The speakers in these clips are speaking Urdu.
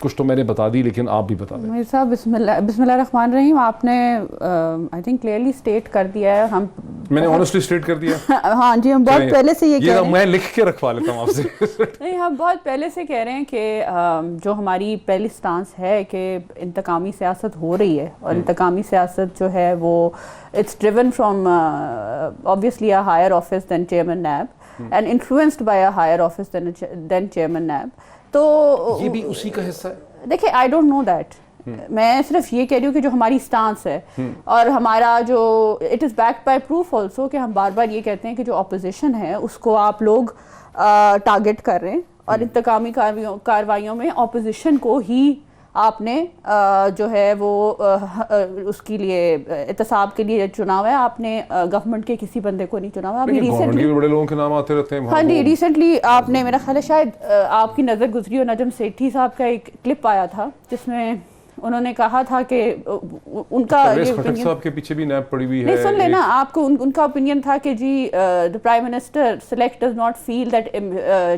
کچھ تو میں نے بتا دی لیکن آپ بھی بتا دیں. میر صاحب بسم اللہ الرحمن الرحیم. آپ نے آئی تھنک کلیئرلی اسٹیٹ کر دیا ہے. میں نے آنیسٹلی اسٹیٹ کر دیا. ہاں جی, ہم بہت پہلے سے یہ کہہ رہے ہیں, میں لکھ کے رکھوا لیتا ہوں آپ سے. نہیں, ہم بہت پہلے سے کہہ رہے ہیں کہ جو ہماری پہلی سٹانس ہے کہ انتقامی سیاست ہو رہی ہے, اور انتقامی سیاست جو ہے وہ it's driven from obviously a higher office than chairman NAB and influenced by a higher office than chairman NAB. تو یہ بھی اسی کا حصہ ہے. دیکھیں, آئی ڈونٹ نو دیٹ, میں صرف یہ کہہ رہی ہوں کہ جو ہماری سٹانس ہے اور ہمارا جو it is backed by proof also, کہ ہم بار بار یہ کہتے ہیں کہ جو اپوزیشن ہے اس کو آپ لوگ ٹارگٹ کر رہے ہیں, اور انتقامی کارروائیوں میں اپوزیشن کو ہی آپ نے جو ہے وہ اس کے لیے احتساب کے لیے چنا ہوا ہے. آپ نے گورنمنٹ کے کسی بندے کو نہیں چنا ہوا. ابھی ریسنٹلی بڑے لوگوں کے نام آتے رہتے ہیں. ہاں جی, ریسنٹلی آپ نے, میرا خیال ہے شاید آپ کی نظر گزری ہو, نجم سیٹھی صاحب کا ایک کلپ آیا تھا جس میں انہوں نے کہا تھا کہ ان کا صاحب کے پیچھے بھی نیب پڑی ہوئی ہے. نہیں, سن لینا, آپ کو ان کا اوپینین تھا کہ جی the Prime Minister select does not feel that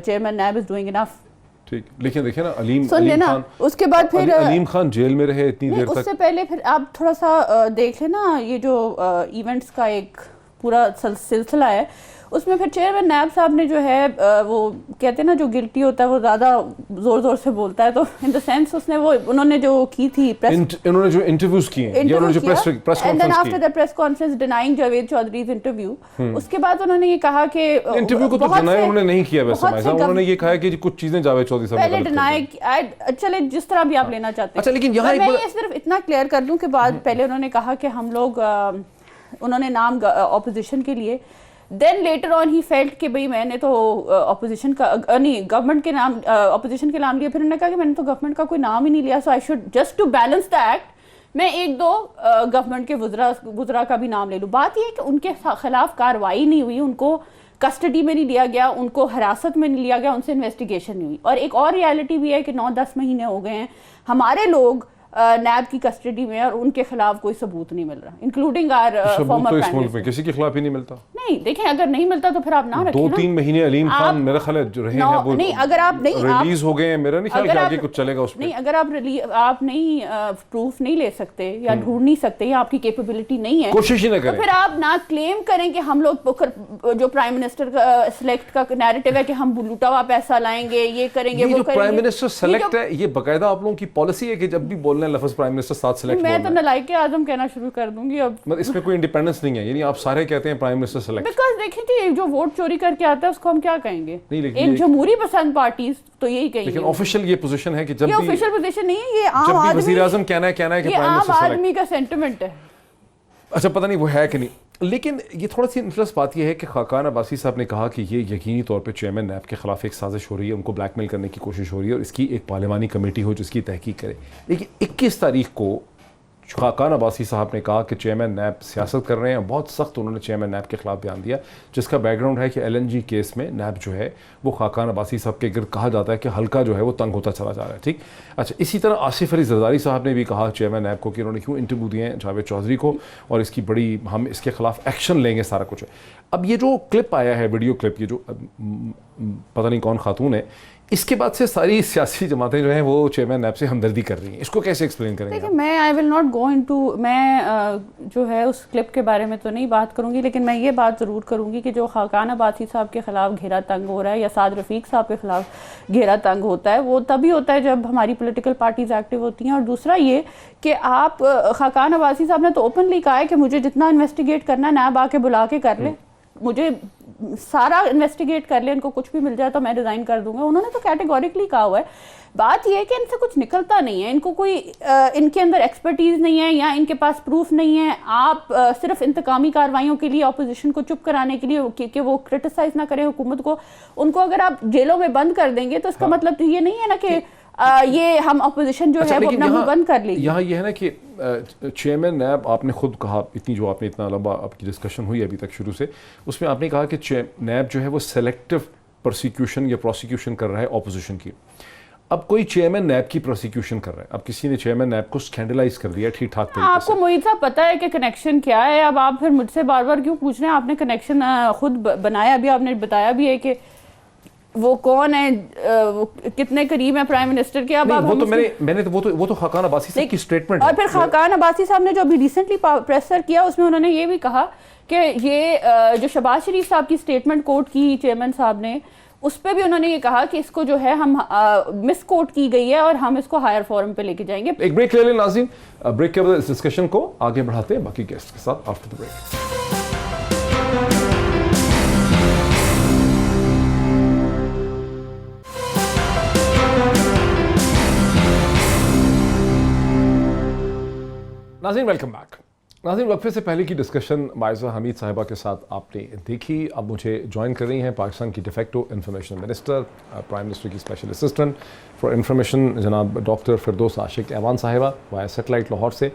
Chairman NAB is doing enough. ٹھیک, لیکن دیکھیں نا, علیم خان, اس کے بعد پھر علیم خان جیل میں رہے اتنی دیر تک. اس سے پہلے پھر آپ تھوڑا سا دیکھ لیں نا, یہ جو ایونٹس کا ایک پورا سلسلہ ہے, اس میں پھر چیئرمین نیب صاحب نے جو ہے وہ کہتے ہیں نا جو گلٹی ہوتا ہے وہ زیادہ زور زور سے بولتا ہے, تو ان دا سینس اس نے وہ انہوں نے جو کی تھی انہوں نے جو انٹرویوز کیے ہیں, یا انہوں نے جو press and then after the press conference denying Javed Chaudhry's interview, اس کے بعد انہوں نے یہ کہا کہ انٹرویو کو تو ڈینائی انہوں نے نہیں کیا, ویسے انہوں نے یہ کہا کہ کچھ چیزیں جاوید چودھری صاحب پہلے ڈینائی, چلے جس طرح بھی آپ لینا چاہتے ہیں. اچھا, لیکن یہاں میں یہ صرف اتنا کلیئر کر دوں کہ بعد پہلے انہوں نے کہا کہ ہم لوگ, انہوں نے نام اپوزیشن کے لیے, then later on he felt کہ بھئی میں نے تو اپوزیشن کا نہیں گورنمنٹ کے نام اپوزیشن کے نام لیا, پھر انہوں نے کہا کہ میں نے تو گورنمنٹ کا کوئی نام ہی نہیں لیا, so I should just to balance the act میں ایک دو گورنمنٹ کے وزراء کا بھی نام لے لوں. بات یہ ہے کہ ان کے خلاف کارروائی نہیں ہوئی, ان کو کسٹڈی میں نہیں لیا گیا, ان کو حراست میں نہیں لیا گیا, ان سے انویسٹیگیشن نہیں ہوئی. اور ایک اور ریالٹی بھی ہے کہ 9-10 مہینے ہو گئے ہیں ہمارے لوگ نیب کی کسٹڈی میں, اور ان کے خلاف کوئی ثبوت نہیں مل رہا, including our former prime minister. کسی کے خلاف ہی نہیں ملتا. نہیں, دیکھیں, اگر نہیں ملتا تو پھر آپ نہ رکھیں. 2-3 مہینے علیم خان میرا خیال ہے جو رہے ہیں وہ نہیں, اگر آپ نہیں ریلیز ہو گئے ہیں, میرا نہیں خیال کہ آگے کچھ چلے گا اس میں. نہیں, اگر آپ نہیں پروف نہیں لے سکتے یا ڈھونڈ نہیں سکتے, یا آپ کی کیپیبلٹی نہیں ہے, کوشش ہی نہ کریں, تو پھر آپ نہ کلیم کریں کہ ہم لوگ جو پرائم منسٹر کا سلیکٹ کا نیریٹو ہے کہ ہم لوٹا ہوا پیسہ لائیں گے, یہ کریں گے, وہ کریں گے. پرائم منسٹر سلیکٹ ہے, یہ باقاعدہ آپ لوگوں کی پالیسی ہے کہ جب بھی بولنا ہے لفظ پرائم منسٹر میں تو نلائق اعظم کہنا شروع کر دوں گی اب. اس میں کوئی انڈیپینڈنس نہیں ہے, یعنی آپ سارے کہتے ہیں پرائم منسٹر سلیکٹ. بیکاز دیکھیں جی, جو ووٹ چوری کر کے آتا ہے اس کو ہم کیا کہیں گے, ایک جمہوری پسند پارٹیز تو یہی کہیں گے. لیکن آفیشیل یہ پوزیشن ہے کہ جب یہ آفیشیل پوزیشن نہیں ہے, یہ عام آدمی, وزیر اعظم کہنا ہے کہ پرائم منسٹر عام آدمی کا سینٹیمنٹ ہے. اچھا, پتہ نہیں وہ ہے کہ نہیں, لیکن یہ تھوڑا سی انٹرسٹ بات یہ ہے کہ خاقان عباسی صاحب نے کہا کہ یہ یقینی طور پہ چیئرمین نیب کے خلاف ایک سازش ہو رہی ہے, ان کو بلیک میل کرنے کی کوشش ہو رہی ہے, اور اس کی ایک پارلیمانی کمیٹی ہو جس کی تحقیق کرے. لیکن 21 تاریخ کو خاقان عباسی صاحب نے کہا کہ چیئرمین نیب سیاست کر رہے ہیں, بہت سخت انہوں نے چیئرمین نیب کے خلاف بیان دیا, جس کا بیک گراؤنڈ ہے کہ LNG کیس میں نیب جو ہے وہ خاقان عباسی صاحب کے گرد کہا جاتا ہے کہ حلقہ جو ہے وہ تنگ ہوتا چلا جا رہا ہے. ٹھیک, اچھا, اسی طرح آصف علی زرداری صاحب نے بھی کہا چیئرمین نیب کو کہ انہوں نے کیوں انٹرویو دیے ہیں جاوید چودھری کو, اور اس کی بڑی, ہم اس کے خلاف ایکشن لیں گے, سارا کچھ ہے. اب یہ جو کلپ آیا ہے, ویڈیو کلپ, یہ جو پتہ نہیں کون خاتون ہے, اس کے بعد سے ساری سیاسی جماعتیں جو ہیں وہ چیئرمین نیب سے ہمدردی کر رہی ہیں, اس کو کیسے ایکسپلین کریں گے؟ دیکھیں, میں آئی ول ناٹ گو انٹو, میں جو ہے اس کلپ کے بارے میں تو نہیں بات کروں گی, لیکن میں یہ بات ضرور کروں گی کہ جو خاقان عباسی صاحب کے خلاف گھیرا تنگ ہو رہا ہے, یا سعد رفیق صاحب کے خلاف گھیرا تنگ ہوتا ہے, وہ تبھی ہوتا ہے جب ہماری پولیٹیکل پارٹیز ایکٹیو ہوتی ہیں. اور دوسرا یہ کہ آپ, خاقان عباسی صاحب نے تو اوپنلی کہا ہے کہ مجھے جتنا انویسٹیگیٹ کرنا ہے نیب آ کے بلا کے کر لے, مجھے سارا انویسٹیگیٹ کر لیں, ان کو کچھ بھی مل جائے تو میں ریزائن کر دوں گا. انہوں نے تو کیٹیگوریکلی کہا ہوا ہے. بات یہ ہے کہ ان سے کچھ نکلتا نہیں ہے, ان کو کوئی ان کے اندر ایکسپرٹیز نہیں ہے, یا ان کے پاس پروف نہیں ہے. آپ صرف انتقامی کارروائیوں کے لیے, اپوزیشن کو چپ کرانے کے لیے کہ وہ کرٹیسائز نہ کریں حکومت کو, ان کو اگر آپ جیلوں میں بند کر دیں گے تو اس کا مطلب تو یہ نہیں ہے نا کہ یہ ہم اپوزیشن جو ہے وہ اپنا منہ بند کر لیں گے. یہاں یہ ہے نا کہ چیئرمین نیب, آپ نے خود کہا, اتنی جو آپ نے اتنا لمبا آپ کی ڈسکشن ہوئی ابھی تک شروع سے, اس میں آپ نے کہا کہ نیب جو ہے وہ سلیکٹو پرسیکیوشن یا پروسیکیوشن کر رہا ہے اپوزیشن کی. اب کوئی چیئرمین نیب کی پروسیکیوشن کر رہا ہے, اب کسی نے چیئرمین نیب کو اسکینڈلائز کر دیا ٹھیک ٹھاک طریقے سے. آپ کو معید صاحب پتہ ہے کہ کنیکشن کیا ہے, اب آپ پھر مجھ سے بار بار کیوں پوچھ رہے ہیں؟ آپ نے کنیکشن خود بنایا بھی, آپ نے بتایا بھی ہے کہ وہ کون ہے, وہ کتنے قریب ہیں پرائم منسٹر کے. اب وہ تو میں نے وہ تو خاقان عباسی صاحب کی سٹیٹمنٹ ہے. اور پھر خاقان عباسی صاحب نے جو ابھی ریسنٹلی پریس سر کیا اس میں انہوں نے یہ بھی کہا کہ یہ جو شہباز شریف صاحب کی سٹیٹمنٹ کوٹ کی چیئرمین صاحب نے, اس پہ بھی انہوں نے یہ کہا کہ اس کو جو ہے ہم مس کوٹ کی گئی ہے اور ہم اس کو ہائر فورم پہ لے کے جائیں گے. ایک بریک لے لیں ناظرین, بریک کے بعد اس ڈسکشن کو آگے بڑھاتے ہیں باقی گیسٹ کے ساتھ آفٹر دی بریک. ناظرین ویلکم بیک. ناظرین وقفے سے پہلے کی ڈسکشن معزہ حمید صاحبہ کے ساتھ آپ نے دیکھی. اب مجھے جوائن کر رہی ہیں پاکستان کی de facto information minister, prime minister کی اسپیشل اسسٹنٹ فار انفارمیشن جناب ڈاکٹر فردوس عاشق ایوان صاحبہ وائے سیٹلائٹ لاہور سے.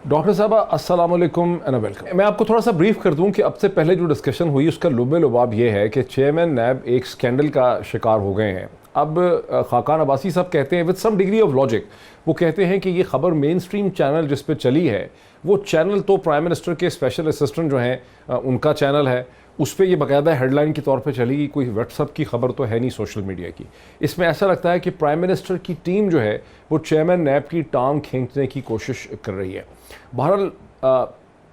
ڈاکٹر صاحبہ السلام علیکم اینڈ ویلکم. میں آپ کو تھوڑا سا بریف کر دوں کہ اب سے پہلے جو ڈسکشن ہوئی اس کا لب لباب یہ ہے کہ چیئرمین نیب ایک سکینڈل کا شکار ہو گئے ہیں. اب خاقان عباسی صاحب کہتے ہیں with some degree of logic, وہ کہتے ہیں کہ یہ خبر مین سٹریم چینل جس پہ چلی ہے وہ چینل تو پرائم منسٹر کے اسپیشل اسسٹنٹ جو ہیں ان کا چینل ہے, اس پہ یہ باقاعدہ ہیڈ لائن کے طور پہ چلی گئی, کوئی واٹس ایپ کی خبر تو ہے نہیں سوشل میڈیا کی. اس میں ایسا لگتا ہے کہ پرائم منسٹر کی ٹیم جو ہے وہ چیئرمین نیب کی ٹانگ کھینچنے کی کوشش کر رہی ہے. بہرحال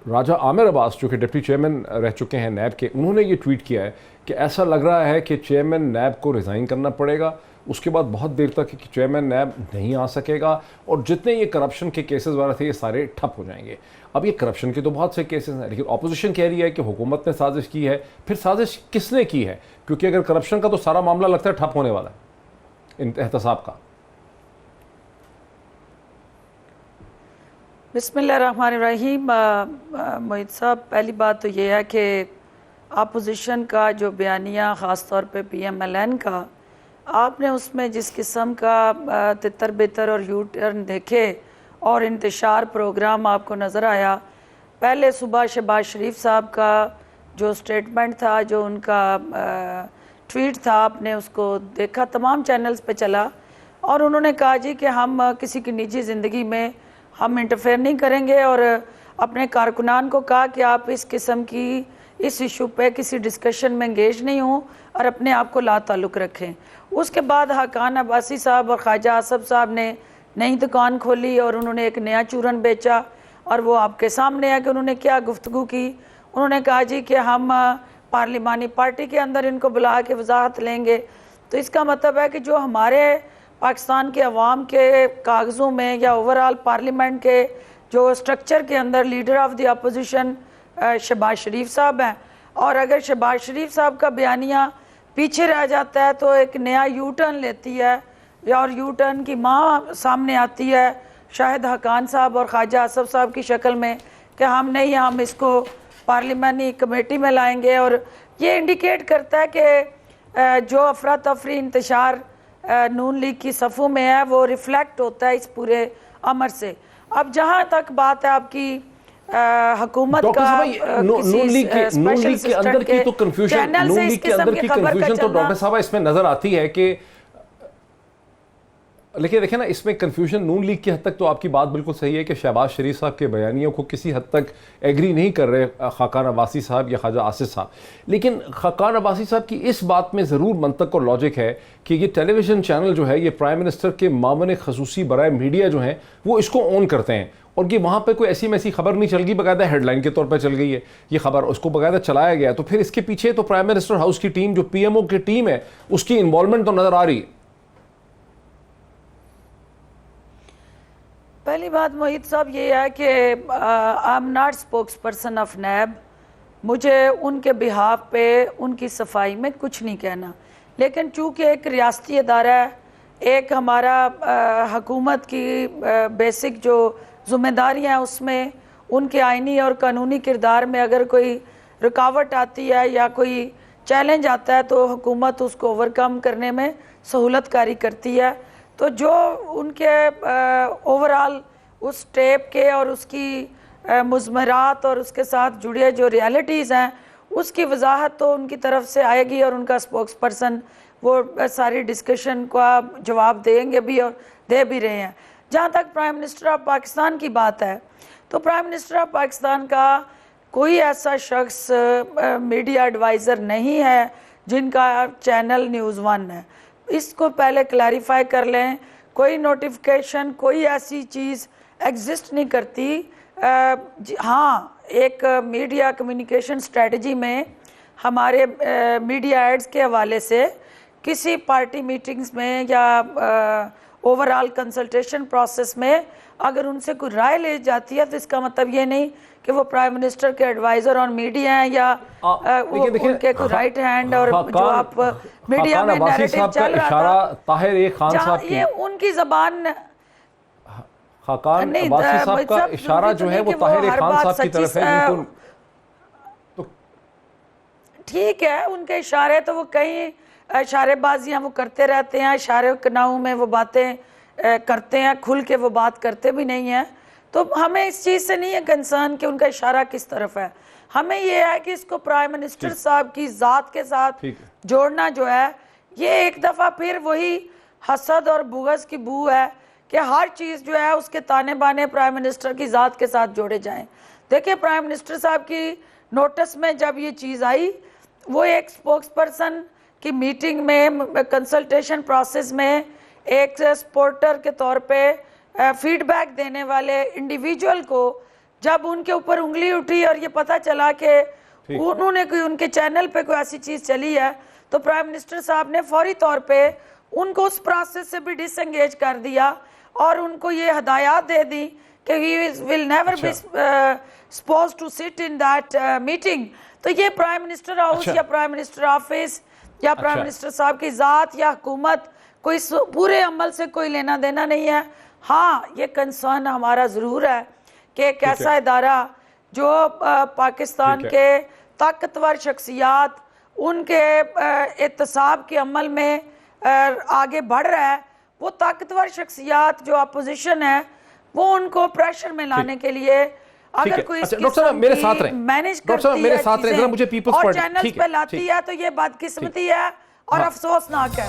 راجہ عامر عباس جو کہ ڈپٹی چیئرمین رہ چکے ہیں نیب کے, انہوں نے یہ ٹویٹ کیا ہے کہ ایسا لگ رہا ہے کہ چیئرمین نیب کو ریزائن کرنا پڑے گا, اس کے بعد بہت دیر تک چیئرمین نیب نہیں آ سکے گا, اور جتنے یہ کرپشن کے کیسز وغیرہ تھے یہ سارے ٹھپ ہو جائیں گے. اب یہ کرپشن کے تو بہت سے کیسز ہیں, لیکن اپوزیشن کہہ رہی ہے کہ حکومت نے سازش کی ہے. پھر سازش کس نے کی ہے, کیونکہ اگر کرپشن کا تو سارا معاملہ لگتا ہے ٹھپ ہونے والا ہے احتساب کا. بسم اللہ الرحمن الرحیم. معید صاحب, پہلی بات تو یہ ہے کہ اپوزیشن کا جو بیانیہ خاص طور پہ پی ایم ایل این کا, آپ نے اس میں جس قسم کا تتر بتر اور یو ٹرن دیکھے اور انتشار پروگرام آپ کو نظر آیا. پہلے صبح شہباز شریف صاحب کا جو سٹیٹمنٹ تھا, جو ان کا ٹویٹ تھا, آپ نے اس کو دیکھا, تمام چینلز پہ چلا, اور انہوں نے کہا جی کہ ہم کسی کی نجی زندگی میں ہم انٹرفیئر نہیں کریں گے, اور اپنے کارکنان کو کہا کہ آپ اس قسم کی اس ایشو پہ کسی ڈسکشن میں انگیج نہیں ہوں اور اپنے آپ کو لا تعلق رکھیں. اس کے بعد خاقان عباسی صاحب اور خواجہ آصف صاحب نے نئی دکان کھولی اور انہوں نے ایک نیا چورن بیچا, اور وہ آپ کے سامنے ہے کہ انہوں نے کیا گفتگو کی. انہوں نے کہا جی کہ ہم پارلیمانی پارٹی کے اندر ان کو بلا کے وضاحت لیں گے. تو اس کا مطلب ہے کہ جو ہمارے پاکستان کے عوام کے کاغذوں میں یا اوورآل پارلیمنٹ کے جو سٹرکچر کے اندر leader of the opposition Shahbaz Sharif صاحب ہیں, اور اگر شہباز شریف صاحب کا بیانیہ پیچھے رہ جاتا ہے تو ایک نیا یو ٹرن لیتی ہے, اور یو ٹرن کی ماں سامنے آتی ہے شاہد حقان صاحب اور خواجہ آصف صاحب کی شکل میں کہ ہم نہیں, ہم اس کو پارلیمانی کمیٹی میں لائیں گے. اور یہ انڈیکیٹ کرتا ہے کہ جو افراتفری انتشار نون لیگ کی صفوں میں ہے وہ ریفلیکٹ ہوتا ہے اس پورے امر سے. اب جہاں تک بات ہے آپ کی حکومت کا نون لیگ کے اندر کی تو کنفیوژن, نون لیگ کے اندر کی کنفیوژن تو ڈاکٹر صاحب اس میں نظر آتی ہے کہ, لیکن دیکھیں نا اس میں کنفیوژن نون لیگ کی حد تک تو آپ کی بات بالکل صحیح ہے کہ شہباز شریف صاحب کے بیانیوں کو کسی حد تک ایگری نہیں کر رہے خاقان عباسی صاحب یا خواجہ آصف صاحب. لیکن خاقان عباسی صاحب کی اس بات میں ضرور منطق اور لاجک ہے کہ یہ ٹیلی ویژن چینل جو ہے یہ پرائم منسٹر کے معاون خصوصی برائے میڈیا جو ہیں وہ اس کو اون کرتے ہیں, اور یہ وہاں پہ کوئی ایسی میسی خبر نہیں چل گئی, باقاعدہ ہیڈ لائن کے طور پہ چل گئی ہے یہ خبر, اس کو باقاعدہ چلایا گیا. تو پھر اس کے پیچھے تو پرائم منسٹر ہاؤس کی ٹیم جو پی ایم او کی ٹیم ہے اس کی انوالومنٹ تو نظر آ رہی ہے. پہلی بات معید صاحب یہ ہے کہ I am not spokes person of NAB, مجھے ان کے بہاف پہ ان کی صفائی میں کچھ نہیں کہنا. لیکن چونکہ ایک ریاستی ادارہ ہے, ایک ہمارا حکومت کی بیسک جو ذمہ داریاں ہیں اس میں ان کے آئینی اور قانونی کردار میں اگر کوئی رکاوٹ آتی ہے یا کوئی چیلنج آتا ہے تو حکومت اس کو اوورکم کرنے میں سہولت کاری کرتی ہے. تو جو ان کے اوورآل اس ٹیپ کے اور اس کی مضمرات اور اس کے ساتھ جڑے جو ریالٹیز ہیں اس کی وضاحت تو ان کی طرف سے آئے گی, اور ان کا سپوکس پرسن وہ ساری ڈسکشن کا جواب دیں گے بھی اور دے بھی رہے ہیں. جہاں تک پرائم منسٹر آف پاکستان کی بات ہے تو پرائم منسٹر آف پاکستان کا کوئی ایسا شخص میڈیا ایڈوائزر نہیں ہے جن کا چینل نیوز ون ہے. اس کو پہلے کلیریفائی کر لیں. کوئی نوٹیفیکیشن کوئی ایسی چیز ایگزسٹ نہیں کرتی. ہاں ایک میڈیا کمیونیکیشن اسٹریٹجی میں ہمارے میڈیا ایڈز کے حوالے سے کسی پارٹی میٹنگز میں یا اوور آل کنسلٹیشن پروسیس میں اگر ان سے کوئی رائے لے جاتی ہے تو اس کا مطلب یہ نہیں کہ وہ پرائم منسٹر کے ایڈوائزر اور میڈیا ہیں یا ان کے کوئی رائٹ ہینڈ. اور جو آپ میڈیا میں نیریٹو چل رہا تھا یہ ان کی زبان. خاقان عباسی صاحب کا اشارہ جو ہے وہ طاہر خان صاحب کی طرف ہے. ٹھیک ہے ان کے اشارے تو وہ کئی اشارے بازیاں وہ کرتے رہتے ہیں. اشارے کناؤں میں وہ باتیں کرتے ہیں, کھل کے وہ بات کرتے بھی نہیں ہیں. تو ہمیں اس چیز سے نہیں ہے کنسرن کہ ان کا اشارہ کس طرف ہے. ہمیں یہ ہے کہ اس کو پرائم منسٹر صاحب کی ذات کے ساتھ جوڑنا جو ہے یہ ایک دفعہ پھر وہی حسد اور بغض کی بو ہے کہ ہر چیز جو ہے اس کے تانے بانے پرائم منسٹر کی ذات کے ساتھ جوڑے جائیں. دیکھیں پرائم منسٹر صاحب کی نوٹس میں جب یہ چیز آئی وہ ایک سپوکس پرسن کی میٹنگ میں کنسلٹیشن پروسیس میں ایک سپورٹر کے طور پہ فیڈ بیک دینے والے انڈیویجول کو جب ان کے اوپر انگلی اٹھی اور یہ پتہ چلا کہ انہوں نے کوئی ان کے چینل پہ کوئی ایسی چیز چلی ہے تو پرائم منسٹر صاحب نے فوری طور پہ ان کو اس پروسیس سے بھی ڈس انگیج کر دیا اور ان کو یہ ہدایات دے دی کہ he will never be supposed to sit in that meeting. تو یہ پرائم منسٹر ہاؤس یا پرائم منسٹر آفس یا پرائم منسٹر صاحب کی ذات یا حکومت کوئی پورے عمل سے کوئی لینا دینا نہیں ہے. ہاں یہ کنسرن ہمارا ضرور ہے کہ ایک ایسا ادارہ جو پاکستان کے طاقتور شخصیات ان کے احتساب کے عمل میں آگے بڑھ رہا ہے, وہ طاقتور شخصیات جو اپوزیشن ہے وہ ان کو پریشر میں لانے کے لیے اگر کوئی اس قسم کی مینج کرتی ہے چیزیں اور چینلز پہ لاتی ہے تو یہ بدقسمتی ہے اور افسوسناک ہے.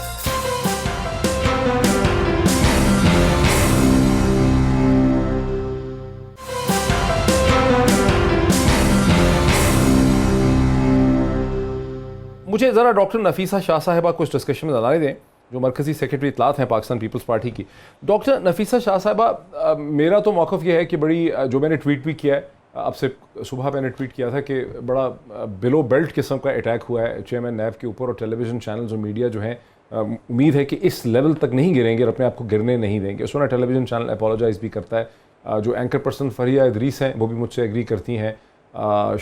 مجھے ذرا ڈاکٹر نفیسہ شاہ صاحبہ کو اس ڈسکشن میں ڈالنے دیں جو مرکزی سیکرٹری اطلاعات ہیں پاکستان پیپلز پارٹی کی. ڈاکٹر نفیسہ شاہ صاحبہ میرا تو موقف یہ ہے کہ بڑی جو میں نے ٹویٹ بھی کیا ہے اب سے صبح میں نے ٹویٹ کیا تھا کہ بڑا بلو بیلٹ قسم کا اٹیک ہوا ہے چیئرمین نیب کے اوپر اور ٹیلی ویژن چینلز اور میڈیا جو ہیں امید ہے کہ اس لیول تک نہیں گریں گے اور اپنے آپ کو گرنے نہیں دیں گے. اس وقت ٹیلی ویژن چینل اپولوجائز بھی کرتا ہے. جو اینکر پرسن فریہ ادریس ہیں وہ بھی مجھ سے ایگری کرتی ہیں.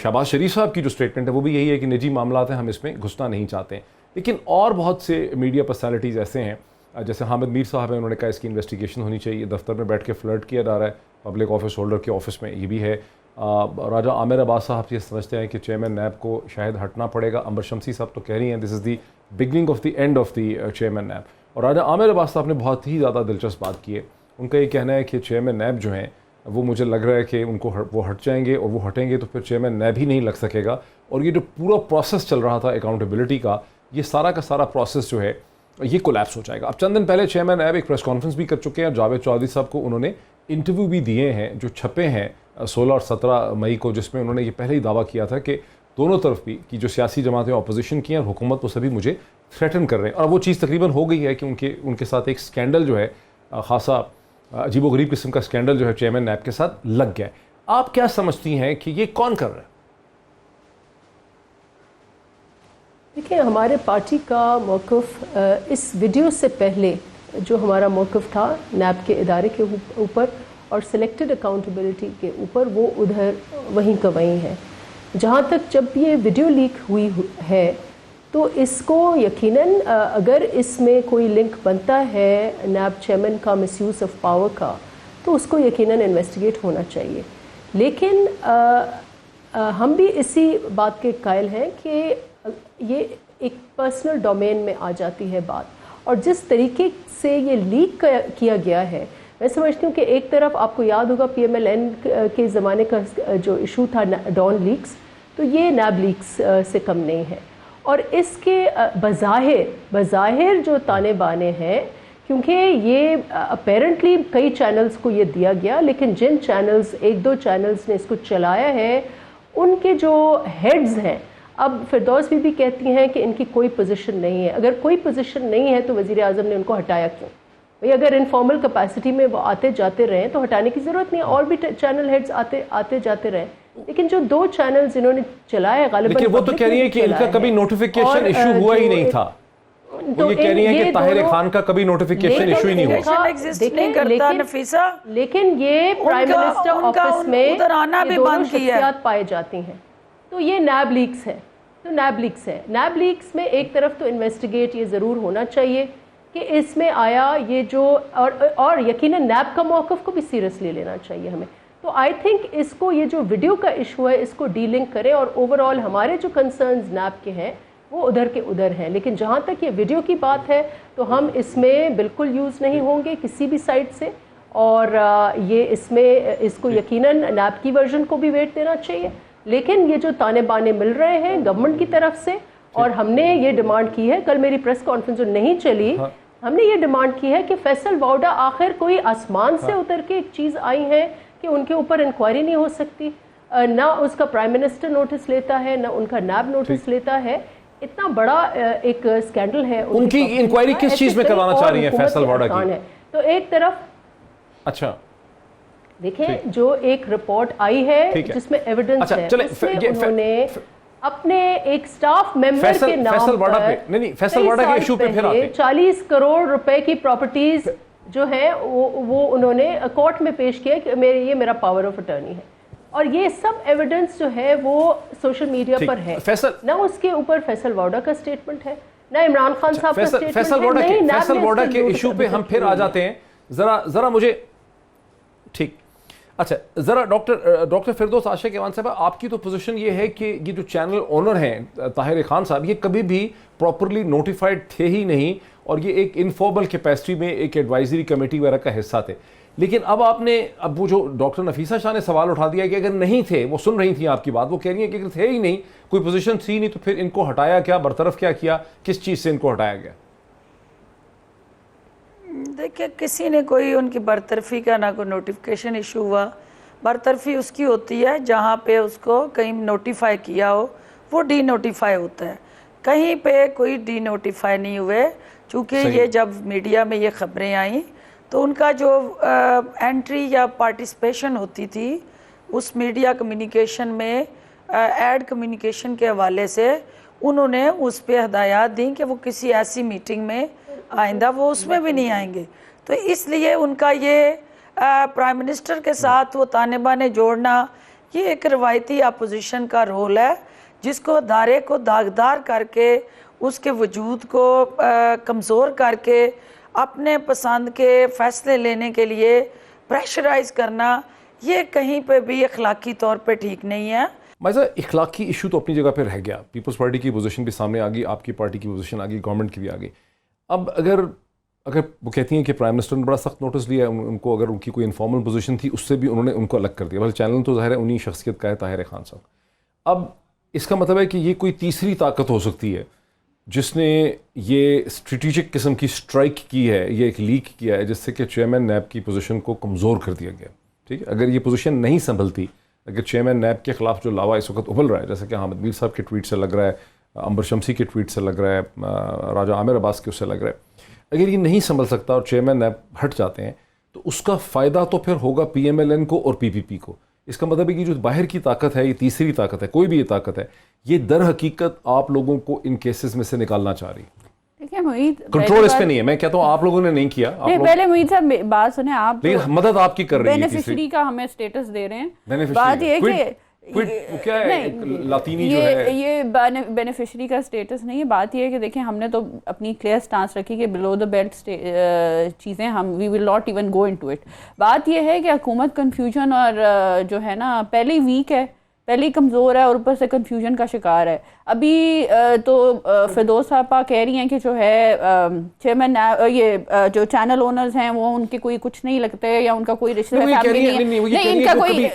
شہباز شریف صاحب کی جو سٹیٹمنٹ ہے وہ بھی یہی ہے کہ نجی معاملات ہیں ہم اس میں گھسنا نہیں چاہتے ہیں. لیکن اور بہت سے میڈیا پرسنالٹیز ایسے ہیں جیسے حامد میر صاحب ہیں, انہوں نے کہا اس کی انویسٹیگیشن ہونی چاہیے. دفتر میں بیٹھ کے فلرٹ کیا جا رہا ہے پبلک آفس ہولڈر کے آفس میں, یہ بھی ہے. راجہ عامر عباس صاحب یہ سمجھتے ہیں کہ چیئرمین نیب کو شاید ہٹنا پڑے گا. امبر شمسی صاحب تو کہہ رہی ہیں this is the beginning of the end of the chairman NAB. اور راجہ عامر عباس صاحب نے بہت ہی زیادہ دلچسپ بات کی ہے. ان کا یہ کہنا ہے کہ چیئرمین نیب جو ہیں وہ مجھے لگ رہا ہے کہ ان کو وہ ہٹ جائیں گے اور وہ ہٹیں گے تو پھر چیئرمین نیب ہی نہیں لگ سکے گا. اور یہ جو پورا پروسیس چل رہا تھا اکاؤنٹیبلٹی کا, یہ سارا کا سارا پروسیس جو ہے یہ کولیپس ہو جائے گا. اب چند دن پہلے چیئرمین نیب ایک پریس کانفرنس بھی کر چکے ہیں اور جاوید چودھری صاحب کو انہوں نے انٹرویو بھی دیے ہیں جو چھپے ہیں 16 اور 17 مئی کو, جس میں انہوں نے یہ پہلے ہی دعویٰ کیا تھا کہ دونوں طرف بھی کی جو سیاسی جماعتیں اپوزیشن کی ہیں اور حکومت وہ سبھی مجھے تھریٹن کر رہے ہیں. اور وہ چیز تقریباً ہو گئی ہے کہ ان کے ساتھ ایک سکینڈل جو ہے خاصا عجیب و غریب قسم کا سکینڈل جو ہے چیئرمین نیب کے ساتھ لگ گیا ہے. آپ کیا سمجھتی ہیں کہ یہ کون کر رہا ہے؟ دیکھیں ہمارے پارٹی کا موقف اس ویڈیو سے پہلے جو ہمارا موقف تھا نیب کے ادارے کے اوپر اور سلیکٹڈ اکاؤنٹیبلٹی کے اوپر وہ ادھر وہیں کا وہیں ہے. جہاں تک جب یہ ویڈیو لیک ہوئی ہے تو اس کو یقیناً اگر اس میں کوئی لنک بنتا ہے نیب چیئرمین کا مس یوز آف پاور کا تو اس کو یقیناً انویسٹیگیٹ ہونا چاہیے. لیکن ہم بھی اسی بات کے قائل ہیں کہ یہ ایک پرسنل ڈومین میں آ جاتی ہے بات, اور جس طریقے سے یہ لیک کیا گیا ہے میں سمجھتی ہوں کہ ایک طرف آپ کو یاد ہوگا پی ایم ایل این کے زمانے کا جو ایشو تھا ڈان لیکس, تو یہ نیب لیکس سے کم نہیں ہے. اور اس کے بظاہر جو تانے بانے ہیں, کیونکہ یہ اپیرنٹلی کئی چینلز کو یہ دیا گیا, لیکن جن چینلز ایک دو چینلز نے اس کو چلایا ہے ان کے جو ہیڈز ہیں، اب فردوس بھی کہتی ہیں کہ ان کی کوئی پوزیشن نہیں ہے. اگر کوئی پوزیشن نہیں ہے تو وزیر اعظم نے ان کو ہٹایا کیوں؟ بھئی اگر انفارمل کیپیسٹی میں وہ آتے جاتے رہیں تو ہٹانے کی ضرورت نہیں ہے، اور بھی چینل ہیڈز آتے جاتے رہیں. لیکن جو 2 چینلز انہوں نے چلائے غالباً، لیکن وہ تو کہہ رہی ہیں کہ ان کا کبھی نوٹیفیکیشن ایشو ہوا ہی نہیں تھا. وہ یہ کہہ رہی ہیں کہ طاہر خان کا کبھی نوٹیفیکیشن ایشو ہی نہیں ہوا. لیکن یہ پرائم منسٹر آفس میں یہ دونوں شخصیات پائے جاتی ہیں. تو یہ نیب لیکس ہے. نیب لیکس میں ایک طرف تو انویسٹیگیٹ یہ ضرور ہونا چاہیے کہ اس میں آیا یہ جو، اور یقیناً نیب کا موقف کو بھی سیریسلی لینا چاہیے ہمیں. تو آئی تھنک اس کو، یہ جو ویڈیو کا ایشو ہے اس کو ڈی لنک کریں، اور اوور آل ہمارے جو کنسرنز نیب کے ہیں وہ ادھر کے ادھر ہیں. لیکن جہاں تک یہ ویڈیو کی بات ہے تو ہم اس میں بالکل یوز نہیں ہوں گے کسی بھی سائٹ سے، اور یہ اس کو یقیناً نیب کی ورژن کو بھی ویٹ دینا چاہیے. لیکن یہ جو تانے بانے مل رہے ہیں گورنمنٹ کی طرف سے، اور ہم نے یہ ڈیمانڈ کی ہے، کل میری پریس کانفرنس جو نہیں چلی، ہم نے یہ ڈیمانڈ کی ہے کہ فیصل واؤڈا آخر کوئی آسمان سے اتر کے ایک چیز آئی ہے کہ ان کے اوپر انکوائری نہیں ہو سکتی، نہ اس کا پرائم منسٹر نوٹس لیتا ہے، نہ ان کا نیب نوٹس لیتا ہے. اتنا بڑا ایک اسکینڈل ہے. ان کی انکوائری کس چیز میں کروانا چاہ رہی ہیں فیصل واؤڈا کی؟ تو ایک طرف اچھا دیکھیں جو ایک رپورٹ آئی ہے جس میں ایویڈنس ہے، اس میں انہوں نے اپنے ایک سٹاف ممبر کے نام پر 40 کروڑ روپے کی پراپرٹیز جو ہیں وہ انہوں نے کورٹ میں پیش کیا کہ یہ میرا پاور آف اٹرنی ہے. اور یہ سب ایویڈنس جو ہے وہ سوشل میڈیا پر ہے. نہ اس کے اوپر فیصل واؤڈا کا سٹیٹمنٹ ہے، نہ عمران خان صاحب کا سٹیٹمنٹ ہے. فیصل واؤڈا کے ایشو پہ ہم پھر آ جاتے ہیں. ذرا مجھے ٹھیک، اچھا ذرا ڈاکٹر فردوس عاشق ایوان صاحب، آپ کی تو پوزیشن یہ ہے کہ یہ جو چینل اونر ہیں طاہر خان صاحب، یہ کبھی بھی پراپرلی نوٹیفائڈ تھے ہی نہیں، اور یہ ایک انفارمل کیپیسٹی میں ایک ایڈوائزری کمیٹی وغیرہ کا حصہ تھے. لیکن اب وہ جو ڈاکٹر نفیسہ شاہ نے سوال اٹھا دیا کہ اگر نہیں تھے، وہ سن رہی تھیں آپ کی بات، وہ کہہ رہی ہیں کہ اگر تھے ہی نہیں، کوئی پوزیشن تھی نہیں، تو پھر ان کو ہٹایا کیا، برطرف کیا، کس چیز سے ان کو ہٹایا گیا؟ دیکھیں کسی نے کوئی ان کی برطرفی کا نہ کوئی نوٹیفیکیشن ایشو ہوا. برطرفی اس کی ہوتی ہے جہاں پہ اس کو کہیں نوٹیفائی کیا ہو وہ ڈی نوٹیفائی ہوتا ہے. کہیں پہ کوئی ڈی نوٹیفائی نہیں ہوئے، چونکہ یہ جب میڈیا میں یہ خبریں آئیں تو ان کا جو انٹری یا پارٹیسپیشن ہوتی تھی اس میڈیا کمیونیکیشن میں، ایڈ کمیونیکیشن کے حوالے سے انہوں نے اس پہ ہدایات دیں کہ وہ کسی ایسی میٹنگ میں آئندہ وہ اس میں بھی نہیں آئیں گے. تو اس لیے ان کا یہ پرائم منسٹر کے ساتھ وہ تانے بانے جوڑنا، یہ ایک روایتی اپوزیشن کا رول ہے جس کو ادارے کو داغدار کر کے، اس کے وجود کو کمزور کر کے، اپنے پسند کے فیصلے لینے کے لیے پریشرائز کرنا، یہ کہیں پہ بھی اخلاقی طور پہ ٹھیک نہیں ہے. مائزہ اخلاقی ایشو تو اپنی جگہ پہ رہ گیا، پیپلز پارٹی کی پوزیشن بھی سامنے آ گئی، آپ کی پارٹی کی پوزیشن آ گئی، گورنمنٹ کی بھی آ گئی. اب اگر وہ کہتی ہیں کہ پرائم منسٹر نے بڑا سخت نوٹس لیا ان کو، اگر ان کی کوئی انفارمل پوزیشن تھی اس سے بھی انہوں نے ان کو الگ کر دیا. بھلے چینل تو ظاہر ہے انہی شخصیت کا ہے طاہر خان صاحب. اب اس کا مطلب ہے کہ یہ کوئی تیسری طاقت ہو سکتی ہے جس نے یہ اسٹریٹجک قسم کی اسٹرائک کی ہے، یہ ایک لیک کیا ہے جس سے کہ چیئرمین نیب کی پوزیشن کو کمزور کر دیا گیا. ٹھیک ہے، اگر یہ پوزیشن نہیں سنبھلتی، اگر چیئرمین نیب کے خلاف جو لاوا اس وقت ابل رہا ہے، جیسے کہ حامد میر صاحب کے ٹویٹ سے لگ رہا ہے، عنبر شمسی کے ٹویٹ سے لگ رہا ہے، راجہ عامر عباس کے اس سے لگ رہا ہے، اگر یہ نہیں سنبھل سکتا اور چیئرمین نیب ہٹ جاتے ہیں تو اس کا فائدہ تو پھر ہوگا پی ایم ایل این کو اور پی پی پی کو. اس کا مطلب ہے کہ جو باہر کی طاقت ہے، یہ تیسری طاقت ہے، کوئی بھی یہ طاقت ہے، یہ در حقیقت آپ لوگوں کو ان کیسز میں سے نکالنا چاہ رہی ہے. دیکھیں معید، کنٹرول اس پہ نہیں ہے. میں کہتا ہوں آپ لوگوں نے نہیں کیا. پہلے معید صاحب بات سنیں، آپ لیکن مدد آپ کی کر رہی ہے، بینیفیشری کا ہمیں سٹیٹس دے رہے ہیں. بات یہ ہے کیا ہے لاطینی جو ہے، یہ بینیفیشری کا سٹیٹس نہیں ہے. بات یہ ہے کہ دیکھیں ہم نے تو اپنی کلیئر سٹانس رکھی کہ بلو دا بیلٹ چیزیں ہم we will not even go into it. بات یہ ہے کہ حکومت کنفیوژن اور جو ہے نا پہلی ویک ہے، پہلے کمزور ہے اور اوپر سے کنفیوژن کا شکار ہے. ابھی تو فردوس صاحبہ کہہ رہی ہیں کہ جو ہے چیئرمین یہ جو چینل اونرز ہیں وہ ان کے کوئی کچھ نہیں لگتے یا ان کا کوئی رشتہ فیملی نہیں، ان کا کوئی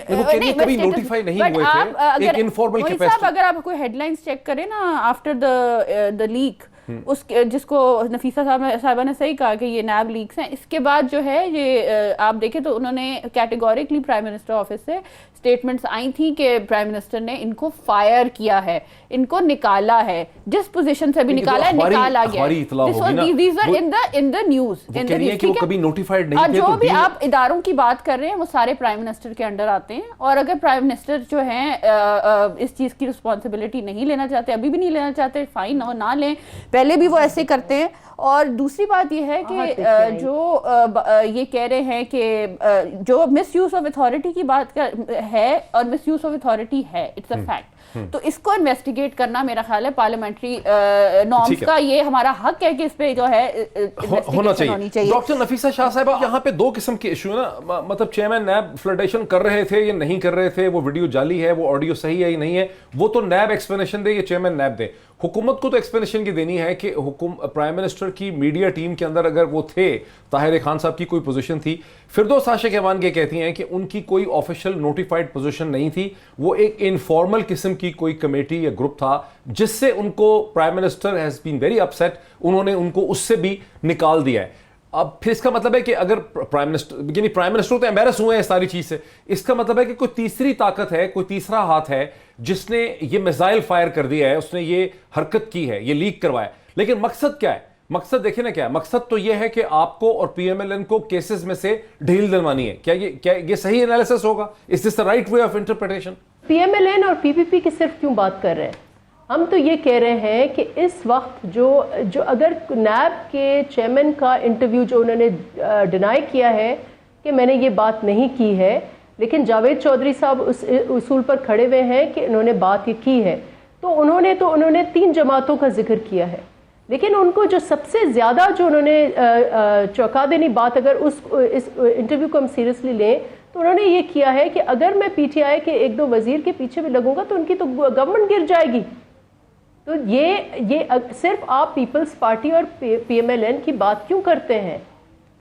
کبھی نوٹیفائی نہیں ہوئے تھے. ایک انفارمل کیپیسٹی. اگر آپ کوئی ہیڈ لائنز چیک کریں نا آفٹر دا لیک، اس جس کو نفیسہ صاحبہ نے صحیح کہا کہ یہ نیب لیکس ہیں. اس کے بعد جو ہے یہ آپ دیکھیں تو انہوں نے کیٹیگوریکلی پرائم منسٹر آفس سے اسٹیٹمنٹس آئی تھیں کہ پرائم منسٹر نے ان کو فائر کیا ہے, ان کو نکالا ہے, جس پوزیشن سے بھی نکالا ہے نکالا گیا. جو بھی آپ اداروں کی بات کر رہے ہیں وہ سارے پرائم منسٹر کے انڈر آتے ہیں, اور اگر پرائم منسٹر جو ہیں اس چیز کی رسپانسبلٹی نہیں لینا چاہتے, ابھی بھی نہیں لینا چاہتے, فائن نہ لیں, پہلے بھی وہ ایسے کرتے ہیں. اور دوسری بات یہ ہے کہ جو یہ کہہ رہے ہیں کہ جو مس یوز آف اتھارٹی کی بات ہے, اور مس یوز آف اتھارٹی ہے, اٹس اے فیکٹ, تو اس کو انویسٹیگیٹ کرنا میرا خیال ہے پارلیمنٹری نارمز کا یہ ہمارا حق ہے کہ اس پہ جو ہے ہونا چاہیے. ڈاکٹر نفیسہ شاہ صاحبہ, یہاں پہ دو قسم کے ایشو ہے نا, مطلب چیئرمین نیب فلڈیشن کر رہے تھے یا نہیں کر رہے تھے, وہ ویڈیو جعلی ہے, وہ آڈیو صحیح ہے یا نہیں ہے, وہ تو نیب ایکسپلینیشن دے یا چیئرمین نیب دے. حکومت کو تو ایکسپلینیشن کی دینی ہے کہ پرائم منسٹر کی میڈیا ٹیم کے اندر اگر وہ تھے, طاہر خان صاحب کی کوئی پوزیشن تھی, فردوس عاشق ایوان کے کہتی ہیں کہ ان کی کوئی آفیشیل نوٹیفائڈ پوزیشن نہیں تھی, وہ ایک انفارمل قسم کی کوئی کمیٹی یا گروپ تھا جس سے ان کو prime minister has been very upset, انہوں نے ان کو اس سے بھی نکال دیا ہے. اب پھر اس کا مطلب ہے کہ اگر پرائم منسٹر تو ایمبیرس ہوئے ہیں اس ساری چیز سے, اس کا مطلب ہے کہ کوئی تیسری طاقت ہے, کوئی تیسرا ہاتھ ہے جس نے یہ میزائل فائر کر دیا ہے, اس نے یہ حرکت کی ہے, یہ لیک کروایا. لیکن مقصد کیا ہے؟ مقصد دیکھیں نا کیا ہے, مقصد تو یہ ہے کہ آپ کو اور پی ایم ایل این کو کیسز میں سے ڈھیل دلوانی ہے. کیا یہ صحیح انالیسس ہوگا؟ Is this the right way of interpretation? P M L N اور پی پی پی کی صرف کیوں بات کر رہے ہیں؟ ہم تو یہ کہہ رہے ہیں کہ اس وقت جو اگر نیب کے چیئرمین کا انٹرویو جو انہوں نے ڈینائی کیا ہے کہ میں نے یہ بات نہیں کی ہے, لیکن جاوید چودھری صاحب اس اصول پر کھڑے ہوئے ہیں کہ انہوں نے بات یہ کی ہے, تو انہوں نے 3 جماعتوں کا ذکر کیا ہے. لیکن ان کو جو سب سے زیادہ جو انہوں نے چونکا دینی بات, اگر اس انٹرویو کو ہم سیریسلی لیں, تو انہوں نے یہ کیا ہے کہ اگر میں پی ٹی آئی کے 1-2 وزیر کے پیچھے بھی لگوں گا تو ان کی تو گورنمنٹ گر جائے گی. تو یہ صرف آپ پیپلز پارٹی اور پی ایم ایل این کی بات کیوں کرتے ہیں؟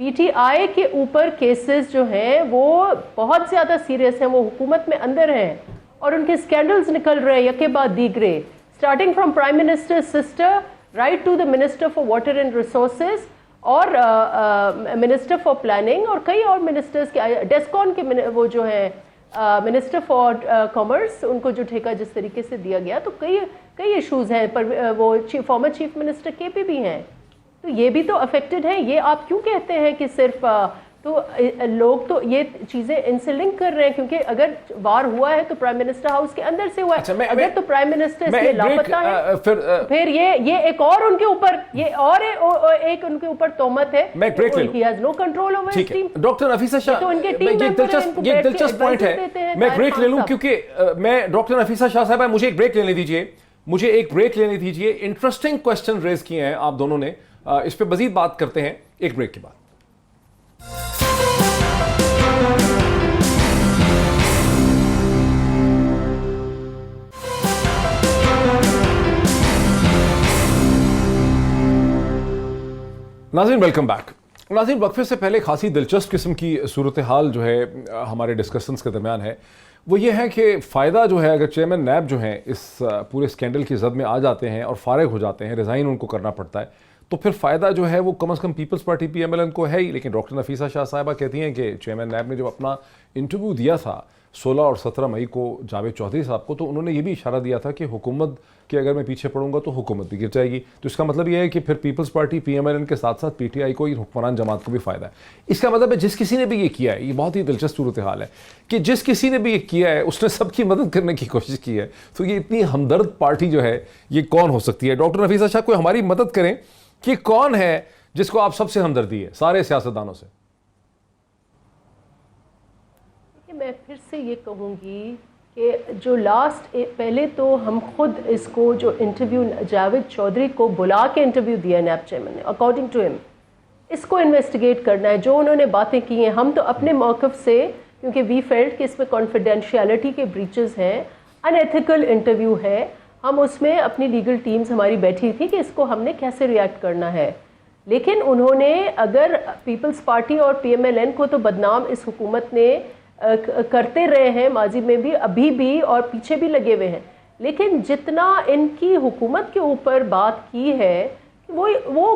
پی ٹی آئی کے اوپر کیسز جو ہیں وہ بہت زیادہ سیریس ہیں, وہ حکومت میں اندر ہیں, اور ان کے اسکینڈلز نکل رہے ہیں یکے بعد دیگرے, starting from prime minister sister right to the minister for water and resources اور منسٹر فار پلاننگ, اور کئی اور منسٹرز کے, ڈیسکون کے وہ جو ہیں منسٹر فار کامرس, ان کو جو ٹھیکہ جس طریقے سے دیا گیا, تو کئی ایشوز ہیں, پر وہ فارمر چیف منسٹر کے پہ بھی ہیں, تو یہ بھی تو افیکٹڈ ہیں. یہ آپ کیوں کہتے ہیں کہ صرف تو لوگ تو یہ چیزیں ان سے لنک کر رہے ہیں, کیونکہ اگر وار ہوا ہے تو پرائم منسٹر ہاؤس کے اندر سے ہوا ہے, اگر تو پرائم منسٹر اس میں لاپتہ ہے, پھر یہ ایک اور ان کے اوپر یہ اور ایک ان کے اوپر تہمت ہے, he has no control over his team. Doctor Nafisa Shah, یہ دلچسپ پوائنٹ ہے, میں بریک لے لوں کیونکہ میں ڈاکٹر نفیسہ شاہ صاحب مجھے ایک بریک لینے دیجیے. انٹرسٹنگ کوسچن ریز کیے ہیں آپ دونوں نے, اس پہ مزید بات کرتے ہیں ایک بریک کے بعد. ناظرین ویلکم بیک. ناظرین وقفے سے پہلے خاصی دلچسپ قسم کی صورتحال جو ہے ہمارے ڈسکشنز کے درمیان ہے, وہ یہ ہے کہ فائدہ جو ہے اگر چیئرمین نیب جو ہیں اس پورے اسکینڈل کی زد میں آ جاتے ہیں اور فارغ ہو جاتے ہیں, ریزائن ان کو کرنا پڑتا ہے, تو پھر فائدہ جو ہے وہ کم از کم Peoples Party P M L N کو ہے ہی. لیکن ڈاکٹر نفیسہ شاہ صاحبہ کہتی ہیں کہ چیئرمین نیب نے جب اپنا انٹرویو دیا تھا 16 اور 17 مئی کو جاوید چودھری صاحب کو, تو انہوں نے یہ بھی اشارہ دیا تھا کہ حکومت کے اگر میں پیچھے پڑوں گا تو حکومت بھی گر جائے گی. تو اس کا مطلب یہ ہے کہ پھر Peoples Party P M L N کے ساتھ ساتھ پی ٹی آئی کو, حکمران جماعت کو بھی فائدہ ہے. اس کا مطلب ہے جس کسی نے بھی یہ کیا ہے, یہ بہت ہی دلچسپ صورتحال ہے کہ جس کسی نے بھی یہ کیا ہے اس نے سب کی مدد کرنے کی کوشش کی ہے. تو یہ اتنی ہمدرد پارٹی جو ہے یہ کون ہو سکتی ہے؟ ڈاکٹر نفیسہ شاہ کوئی ہماری مدد کریں کہ کون ہے جس کو آپ سب سے ہمدردی ہے سارے سیاستدانوں سے؟ میں پھر سے یہ کہوں گی کہ جو لاسٹ پہلے تو ہم خود اس کو جو انٹرویو جاوید چودھری کو بلا کے انٹرویو دیا نیب چیئرمین نے, اکارڈنگ ٹو ہم اس کو انویسٹیگیٹ کرنا ہے جو انہوں نے باتیں کی ہیں. ہم تو اپنے موقف سے, کیونکہ وی فیلٹ کہ اس میں کانفیڈینشیلٹی کے بریچز ہیں, ان ایتھیکل انٹرویو ہے, ہم اس میں اپنی لیگل ٹیمز ہماری بیٹھی تھی کہ اس کو ہم نے کیسے ریئیکٹ کرنا ہے. لیکن انہوں نے اگر پیپلز پارٹی اور پی ایم ایل این کو تو بدنام اس حکومت نے کرتے رہے ہیں ماضی میں بھی, ابھی بھی, اور پیچھے بھی لگے ہوئے ہیں. لیکن جتنا ان کی حکومت کے اوپر بات کی ہے وہ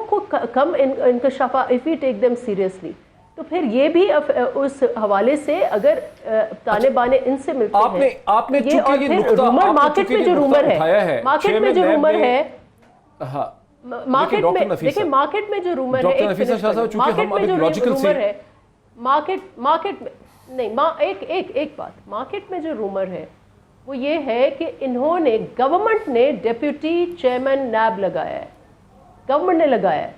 کم انکشافہ if you take them seriously تو پھر یہ بھی اس حوالے سے اگر تانے بانے ان سے ملتے ہیں آپ نے چونکہ یہ نقطہ رومر مارکیٹ میں جو رومر ہے مارکیٹ میں جو رومر ہے مارکیٹ میں دیکھیں مارکیٹ میں جو رومر ہے مارکیٹ میں جو رومر ہے مارکیٹ میں نہیں ایک بات مارکیٹ میں جو رومر ہے وہ یہ ہے کہ انہوں نے گورنمنٹ نے ڈیپیوٹی چیئرمین نیب لگایا ہے گورنمنٹ نے لگایا ہے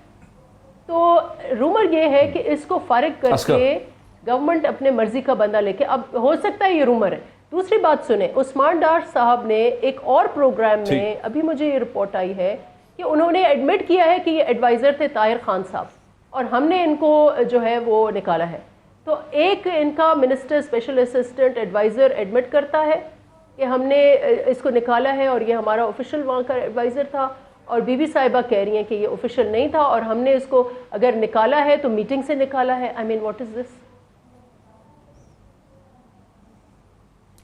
تو رومر یہ ہے کہ اس کو فارغ کر کے گورنمنٹ اپنے مرضی کا بندہ لے کے اب ہو سکتا ہے یہ رومر ہے. دوسری بات سنیں عثمان ڈار صاحب نے ایک اور پروگرام میں ابھی مجھے یہ رپورٹ آئی ہے کہ انہوں نے ایڈمٹ کیا ہے کہ یہ ایڈوائزر تھے طاہر خان صاحب اور ہم نے ان کو جو ہے وہ نکالا ہے. تو ایک ان کا minister special assistant adviser admit کرتا ہے کہ ہم نے اس کو نکالا ہے اور یہ ہمارا آفیشل وہاں کا ایڈوائزر تھا اور بی بی صاحبہ کہہ رہی ہیں کہ یہ آفیشل نہیں تھا اور ہم نے اس کو اگر نکالا ہے تو میٹنگ سے نکالا ہے. آئی مین واٹ از دس؟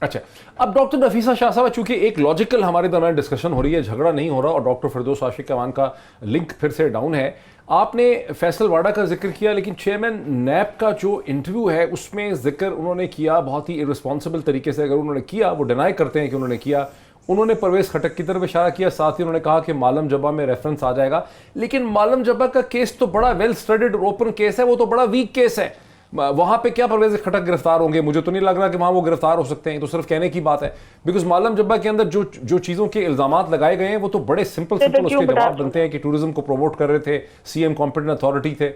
اچھا اب ڈاکٹر نفیسہ شاہ صاحب چونکہ ایک لاجیکل ہمارے درمیان ڈسکشن ہو رہی ہے جھگڑا نہیں ہو رہا اور ڈاکٹر فردوس عاشق اعوان کا لنک پھر سے ڈاؤن ہے. آپ نے فیصل واڈا کا ذکر کیا لیکن چیئرمین نیب کا جو انٹرویو ہے اس میں ذکر انہوں نے کیا بہت ہی ارسپانسبل طریقے سے. اگر انہوں نے کیا وہ ڈینائی کرتے ہیں کہ انہوں نے کیا. انہوں نے پرویز خٹک کی طرف اشارہ کیا ساتھ ہی انہوں نے کہا کہ مالم جبہ میں ریفرنس آ جائے گا لیکن مالم جبہ کا کیس تو بڑا ویل اسٹڈیڈ اوپن کیس ہے وہ تو بڑا ویک کیس ہے. وہاں پہ کیا پرویز خٹک گرفتار ہوں گے؟ مجھے تو نہیں لگ رہا کہ وہاں وہ گرفتار ہو سکتے ہیں. تو صرف کہنے کی بات ہے بیکاز مالم جبہ کے اندر جو چیزوں کے الزامات لگائے گئے ہیں وہ تو بڑے سمپل اس کے جواب بنتے ہیں کہ ٹورزم کو پروموٹ کر رہے تھے سی ایم کمپیٹنٹ اتھارٹی تھے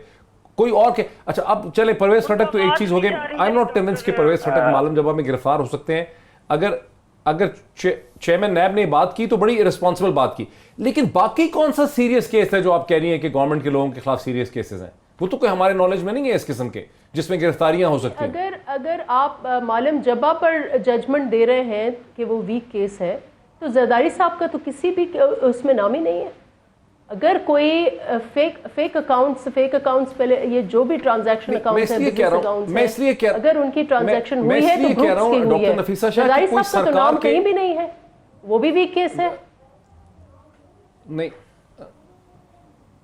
کوئی اور کے. اچھا اب چلیں پرویز خٹک تو ایک چیز ہو گئی. آئی ایم ناٹ کنونسڈ کہ پرویز خٹک مالم جبہ میں گرفتار ہو سکتے ہیں. اگر چیئرمین نیب نے بات کی تو بڑی ارسپانسبل بات کی لیکن باقی کون سا سیریس کیس ہے جو آپ کہہ رہی ہیں کہ گورنمنٹ کے لوگوں کے خلاف سیریس کیسز ہیں؟ وہ تو کوئی ہمارے نالج میں نہیں ہے اس قسم کے جس میں گرفتاریاں ہو سکتی ہیں. اگر آپ مالم جبہ پر ججمنٹ دے رہے ہیں کہ وہ ویک کیس ہے تو زرداری صاحب کا تو کسی بھی اس میں نام ہی نہیں ہے. اگر کوئی فیک اکاؤنٹس پہلے یہ جو بھی ٹرانزیکشن اکاؤنٹس ہیں اگر ان کی ٹرانزیکشن ہوئی ہے تو گروپس کی ہوئی ہے. زرداری صاحب کا تو نام کہیں بھی نہیں ہے وہ بھی ویک کیس ہے. نہیں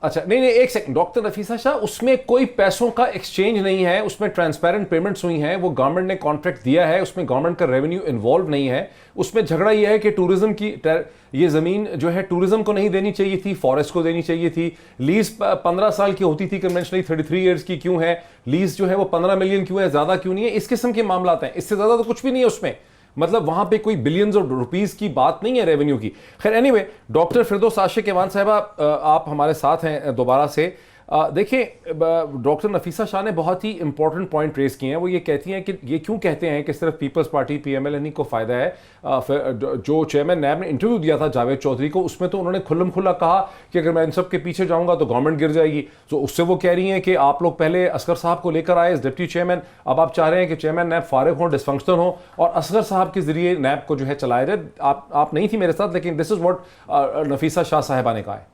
اچھا نہیں ایک سیکنڈ ڈاکٹر نفیسہ شاہ اس میں کوئی پیسوں کا ایکسچینج نہیں ہے اس میں ٹرانسپیرنٹ پیمنٹس ہوئی ہیں وہ گورنمنٹ نے کانٹریکٹ دیا ہے اس میں گورنمنٹ کا ریونیو انوالو نہیں ہے. اس میں جھگڑا یہ ہے کہ ٹورزم کی یہ زمین جو ہے ٹورزم کو نہیں دینی چاہیے تھی فارسٹ کو دینی چاہیے تھی. لیز 15 سال کی ہوتی تھی کنونشنلی 33 ایئرز کی کیوں ہے؟ لیز جو ہے وہ 15 ملین کیوں ہے زیادہ کیوں نہیں ہے؟ اس قسم کے معاملات ہیں. اس سے زیادہ تو کچھ بھی نہیں ہے اس میں مطلب وہاں پہ کوئی بلینز آف روپیز کی بات نہیں ہے ریونیو کی. خیر any way doctor Firdous Ashiq Awan صاحبہ آپ ہمارے ساتھ ہیں دوبارہ سے. دیکھیں ڈاکٹر نفیسہ شاہ نے بہت ہی امپورٹنٹ پوائنٹ ریز کیے ہیں. وہ یہ کہتی ہیں کہ یہ کیوں کہتے ہیں کہ صرف Peoples Party P M L N کو فائدہ ہے. جو چیئرمین نیب نے انٹرویو دیا تھا جاوید چودھری کو اس میں تو انہوں نے کھلم کھلا کہا کہ اگر میں ان سب کے پیچھے جاؤں گا تو گورنمنٹ گر جائے گی. تو اس سے وہ کہہ رہی ہیں کہ آپ لوگ پہلے اصغر صاحب کو لے کر آئے ڈپٹی چیئرمین اب آپ چاہ رہے ہیں کہ چیئرمین نیب فارغ ہوں ڈسفنکشنل ہوں اور اصغر صاحب کے ذریعے نیب کو جو ہے چلایا جائے. آپ نہیں تھی میرے ساتھ لیکن دس از واٹ نفیسہ شاہ صاحبہ نے کہا ہے.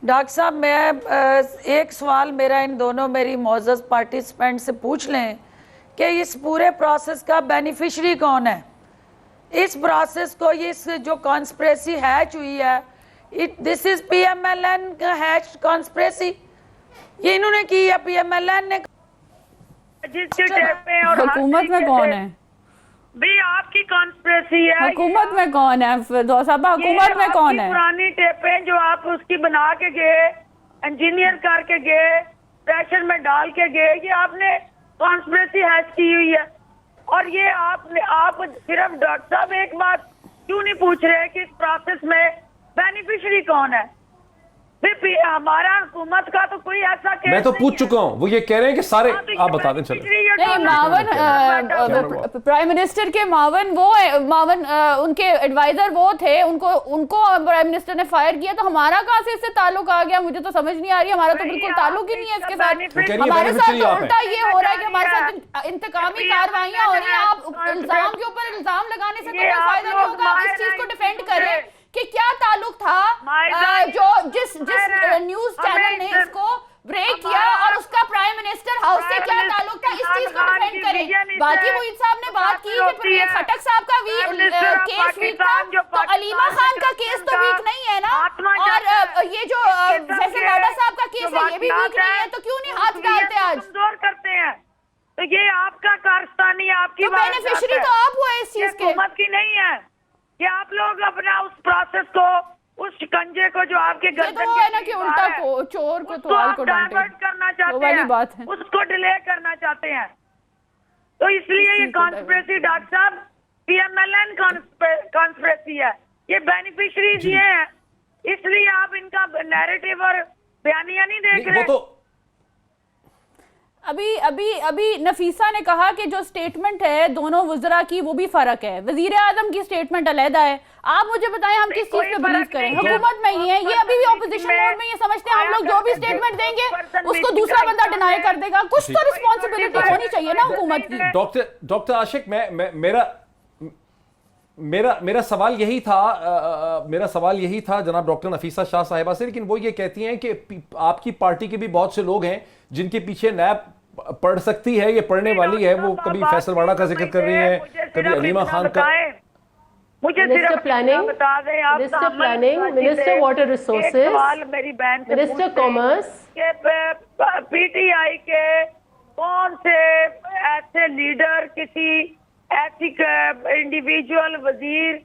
ڈاکٹر صاحب میں ایک سوال میرا ان دونوں میری معزز پارٹیسپینٹ سے پوچھ لیں کہ اس پورے پروسیس کا بینیفیشری کون ہے؟ اس پروسیس کو اس جو کانسپریسی ہیچ ہوئی ہے دس از پی ایم ایل این کا ہیچ کانسپریسی یہ انہوں نے کی ہے پی ایم ایل این نے. حکومت میں کون ہے بھی آپ کی کانسپریسی ہے حکومت میں کون ہے فردوس صاحبہ حکومت میں کون ہے؟ پرانی ٹیپیں جو آپ اس کی بنا کے گئے انجینئر کر کے گئے پریشر میں ڈال کے گئے یہ آپ نے کانسپریسی ہیچ کی ہوئی ہے. اور یہ آپ صرف ڈاکٹر صاحب ایک بات کیوں نہیں پوچھ رہے کہ اس پروسیس میں بینیفیشری کون ہے؟ ہمارا حکومت کا تو کوئی ایسا میں تو پوچھ چکا ہوں وہ یہ کہہ رہے ہیں کہ سارے آپ بتا دیں. چلیں معاون پرائم منسٹر کے معاون ان کے ایڈوائزر وہ تھے ان کو پرائم منسٹر نے فائر کیا تو ہمارا کہاں سے اس سے تعلق آ گیا؟ مجھے تو سمجھ نہیں آ رہی. ہمارا تو بالکل تعلق ہی نہیں ہے اس کے ساتھ. ہمارے ساتھ تو الٹا یہ ہو رہا ہے کہ ہمارے ساتھ انتقامی کاروائیاں ہو رہی ہیں. آپ الزام کے اوپر الزام لگانے سے کوئی فائدہ نہیں ہوگا. آپ اس چیز کو ڈیفینڈ کریں کہ کیا تعلق تھا جو جس نیوز چینل نے اس کو بریک کیا اور اس کا پرائم منسٹر ہاؤس سے کیا تعلق تھا اس چیز کو ڈیفینڈ کریں. باقی محیط صاحب نے بات کی کہ پرویز خٹک صاحب کا کیس ویک تھا تو علیمہ خان کا کیس تو ویک نہیں ہے نا یہ جو فیصل لاڈا صاحب کا کیس ہے یہ بھی ویک نہیں ہے تو کیوں نہیں ہاتھ ڈالتے آج؟ کمزور کرتے ہیں تو یہ آپ کا کارستانی ہے، آپ کی بینیفیشری تو آپ ہوئے اس چیز کے، حکومت کی نہیں ہے کہ آپ لوگ اپنا اس پروسیس کو، اس شکنجے کو جو آپ کے گردن ہے نا کہ الٹا کو چور کو تو آل کو ڈانٹے ڈائیورٹ کرنا چاہتے والی ہیں، بات ہے، اس کو ڈیلے کرنا چاہتے ہیں. تو اس لیے یہ کانسپریسی ڈاکٹر صاحب P M L N conspiracy ہے، یہ بینیفیشریز یہ ہیں، اس لیے آپ ان کا نیریٹو اور بیانیہ نہیں دیکھ رہے. وہ تو ابھی نفیسہ نے کہا کہ جو سٹیٹمنٹ ہے دونوں وزراء کی وہ بھی فرق ہے، وزیر اعظم کی سٹیٹمنٹ علیحدہ ہے. آپ مجھے بتائیں ہم کس چیز پہ بلیو کریں؟ حکومت میں ہی ہے یہ، ابھی بھی اپوزیشن موڈ میں یہ سمجھتے ہیں ہم لوگ جو بھی سٹیٹمنٹ دیں گے اس کو دوسرا بندہ ڈینائی کر دے گا. کچھ تو رسپانسبلٹی ہونی چاہیے نا حکومت کی. ڈاکٹر عاشق میرا سوال یہی تھا جناب ڈاکٹر نفیسہ شاہ صاحبہ سے، لیکن وہ یہ کہتی ہیں کہ آپ کی پارٹی کے بھی بہت سے لوگ ہیں جن کے پیچھے نیب پڑھ سکتی ہے، یہ پڑھنے والی ہے. وہ کبھی فیصل واڑا کا ذکر کر رہی ہیں، کبھی علیمہ خان کا. Minister planning, minister planning, minister water resources, minister commerce. P T I کے کون سے ایسے لیڈر، کسی ایسی انڈیویجول وزیر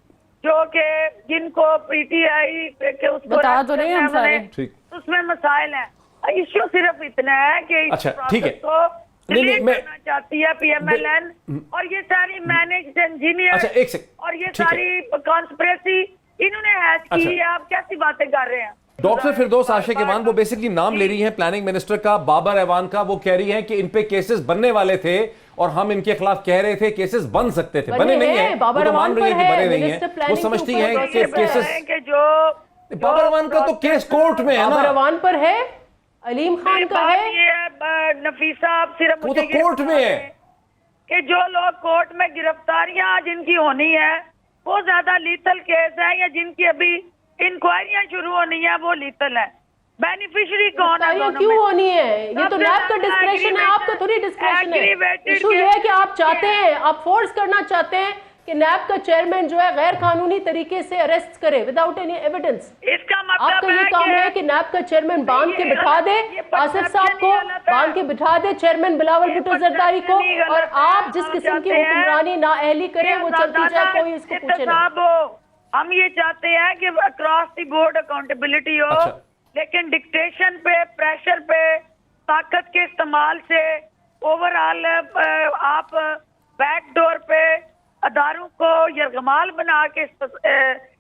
جو کہ جن کو پی ٹی آئی کے اس کو بتا تو نہیں ہم سارے اس میں مسائل ہیں. ایشو صرف اتنا ہے کہ اس پروسیس کو ڈیلیٹ کرنا چاہتی ہے پی ایم ایل این، اور یہ ساری مینجڈ انجینئر اور یہ ساری کانسپریسی انہوں نے ہیچ کی ہے. آپ کیسی باتیں کر رہے ہیں؟ ڈاکٹر فردوس عاشق ایوان وہ بیسکلی نام لے رہی ہیں پلاننگ منسٹر کا، بابر ایوان کا. وہ کہہ رہی ہیں کہ ان پہ کیسز بننے والے تھے اور ہم ان کے خلاف کہہ رہے تھے کیسز بن سکتے تھے، بنے نہیں ہیں. وہ تو مان رہی ہیں کہ بنے نہیں ہیں، وہ سمجھتی ہیں کہ کیسز. بابر ایوان کا تو کیس کورٹ میں ہے نا، بابر ایوان پر ہے، علیم خان کا ہے. نفیسہ آپ صرف وہ تو کورٹ میں ہے کہ جو لوگ کورٹ میں گرفتاریاں جن کی ہونی ہے وہ زیادہ لیتل کیس ہے، یا جن کی ابھی انکوائریاں شروع ہونی ہیں وہ لیتل ہے. بینیفیشری کون ہے؟ کیوں ہونی ہے؟ یہ تو نیب کا ڈسکریشن ہے، آپ کا تھوڑی ڈسکریشن ہے. ایشو یہ ہے کہ آپ چاہتے ہیں، آپ فورس کرنا چاہتے ہیں کہ نیب کا چیئرمین جو ہے غیر قانونی طریقے سے اریسٹ کرے وداؤٹ اینی ایویڈنس. اس کا آپ مطلب کا یہ کام ہے کہ نیب کا چیئرمین باندھ کے بٹھا دے آصف صاحب کو، باندھ کے بٹھا دے چیئرمین بلاول بھٹو زرداری کو، اور آپ جس قسم کی حکمرانی نااہلی کریں وہ چلتی جائے، کوئی اس کو پوچھے نہ. ہم یہ چاہتے ہیں کہ اکراس دی بورڈ اکاؤنٹیبلٹی ہو، لیکن ڈکٹیشن پہ، پریشر پہ، طاقت کے استعمال سے اوورآل آپ بیک ڈور پہ اداروں کو یرغمال بنا کے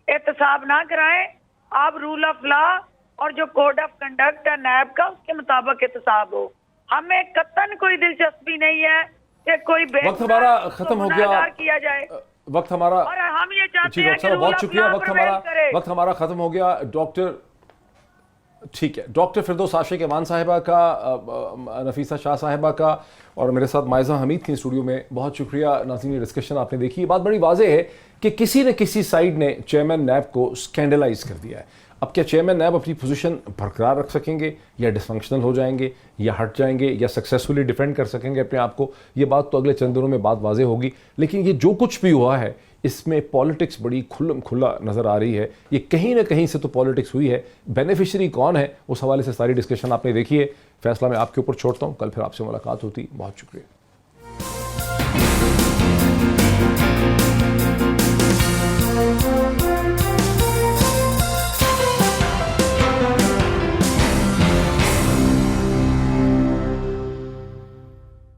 احتساب نہ کرائیں. آپ رول آف لا اور جو کوڈ آف کنڈکٹ ہے نیب کا اس کے مطابق احتساب ہو. ہمیں قطعاً کوئی دلچسپی نہیں ہے کہ کوئی وقت ہمارا ختم ہو گیا، کیا جائے. وقت ہمارا، اور ہم یہ چاہتے ہیں کہ بہت شکریہ، وقت ہمارا ختم ہو گیا. ٹھیک ہے، ڈاکٹر فردوس عاشق ایوان صاحبہ کا، نفیسہ شاہ صاحبہ کا، اور میرے ساتھ مائزہ حمید تھی اسٹوڈیو میں. بہت شکریہ. ناظرین ڈسکشن آپ نے دیکھی. یہ بات بڑی واضح ہے کہ کسی نہ کسی سائیڈ نے چیئرمین نیب کو سکینڈلائز کر دیا ہے. اب کیا چیئرمین نیب اپنی پوزیشن برقرار رکھ سکیں گے، یا ڈس فنکشنل ہو جائیں گے، یا ہٹ جائیں گے، یا سکسیسفلی ڈیفینڈ کر سکیں گے اپنے آپ کو؟ یہ بات تو اگلے چند دنوں میں بات واضح ہوگی. لیکن یہ جو کچھ بھی ہوا ہے اس میں پالیٹکس بڑی کھلا نظر آ رہی ہے. یہ کہیں نہ کہیں سے تو پالیٹکس ہوئی ہے. بینیفیشری کون ہے اس حوالے سے ساری ڈسکشن آپ نے دیکھی ہے. فیصلہ میں آپ کے اوپر چھوڑتا ہوں. کل پھر آپ سے ملاقات ہوتی. بہت شکریہ.